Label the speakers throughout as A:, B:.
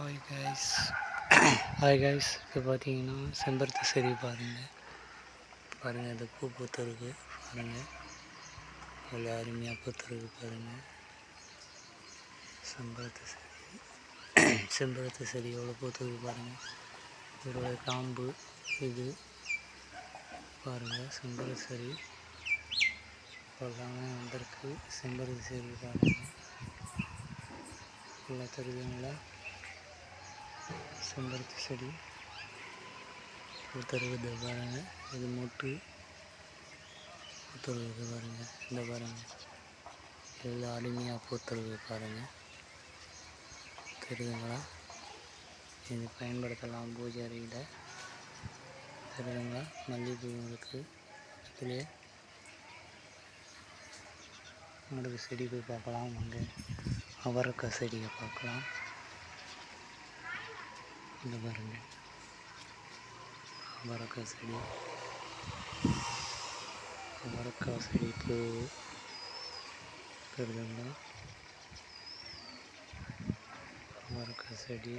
A: Hi guys hi guys இப்போ பார்த்தீங்கன்னா செம்பருத்தி செடி பாருங்கள் இந்த பூ பூத்துருக்கு பாருங்கள், அவ்வளோ அருமையாக பூத்துருக்கு பாருங்கள். செம்பருத்தி செடி எவ்வளோ பூத்துருக்கு பாருங்கள். இதோட காம்பு இது பாருங்கள். செம்பருத்தி செடி எல்லாமே வந்திருக்கு. செம்பருத்தி செடி பாருங்கள், நல்லா தெரியுதுங்களா? செம்பருத்தி செடி பூத்துருக்குது பாருங்கள். இது மொட்டு பூத்துருக்குது பாருங்கள். இந்த பாருங்கள், எவ்வளோ அருமையாக பூத்துருக்கு பாருங்கள், தெரியுதுங்களா? இது பயன்படுத்தலாம் பூஜை அறையில், தெரியுதுங்களா? மல்லிகைப்பூ இருக்குது. இதுலேயே உங்களுக்கு செடி போய் பார்க்கலாம். அங்கே அவரைக்காய் செடியை பார்க்கலாம். இந்த பாருங்கள், அவரைக்காய் செடி பூ தெரியுதுங்களா? அவரைக்காய் செடி,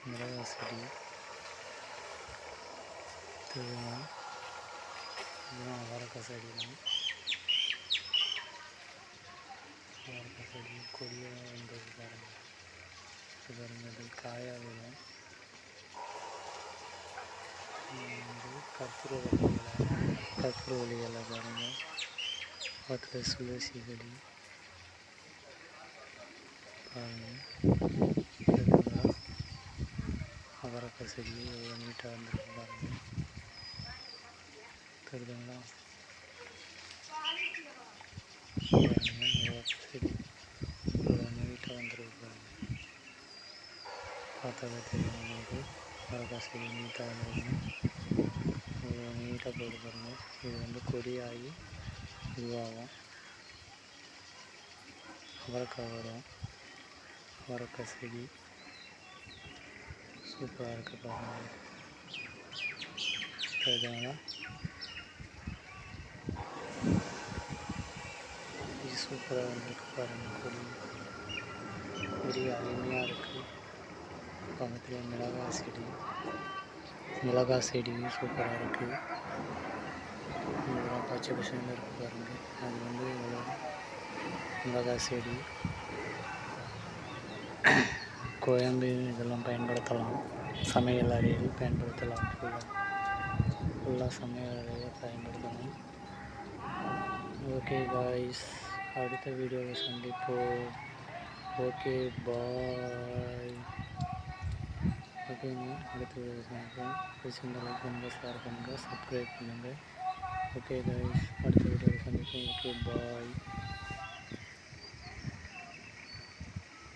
A: மிளகாய் செடி தெரியுதுங்களா? இதுதான் அவரைக்காய் செடி தான். அவரைக்காய் செடி கொடியாக வந்தது பாருங்கள். இது பாருங்கள், இது காயாக விடும். கற்பூரவள்ளிகளை பாருங்கள். பக்கத்தில் துளசி செடி பாருங்கள். அவரைக்காய் செடி எவ்வளோ நீட்டாக இருந்திருக்கு பாருங்கள், தெரியுதுங்களா? செடி எவ்வளோ நீட்டாக வந்துருக்கு பாருங்கள். பார்த்தாலே தெரியும் உங்களுக்கு. அவரைக்காய் செடி நீட்டாக வந்துருக்குங்க, இவ்வளோ நீட்டாக போயிட்டு பாருங்கள். இது கொடியாகி இதுவாகும், அவரைக்காய் வரும். அவரைக்காய் செடி சூப்பராக இருக்குது பாருங்கள், தெரியுதுங்களா? இது சூப்பராக வந்துருக்கு பாருங்கள். கொடி அருமையாக இருக்குது. பக்கத்தில் மிளகாய் செடியும் சூப்பராக இருக்குது. இதெல்லாம் பச்சை பசங்க இருக்குது பாருங்கள். அது இவ்வளோ மிளகாய் செடி, குழம்பு இதெல்லாம் பயன்படுத்தலாம். சமையல் அறையில் பயன்படுத்தலாம். ஃபுல்லாக சமையல் அறையில் பயன்படுத்தலாம். ஓகே காய்ஸ், அடுத்த வீடியோவில் சந்திப்போம். Okay bye. ஓகேங்க, அடுத்த வீடியோவில் சந்திப்போம். பிடிச்சிருந்தா லைக் பண்ணுங்கள், ஷேர் பண்ணுங்கள், சப்ஸ்கிரைப் பண்ணுங்கள். ஓகே காய்ஸ், அடுத்த வீடியோவில் சந்திப்போம்.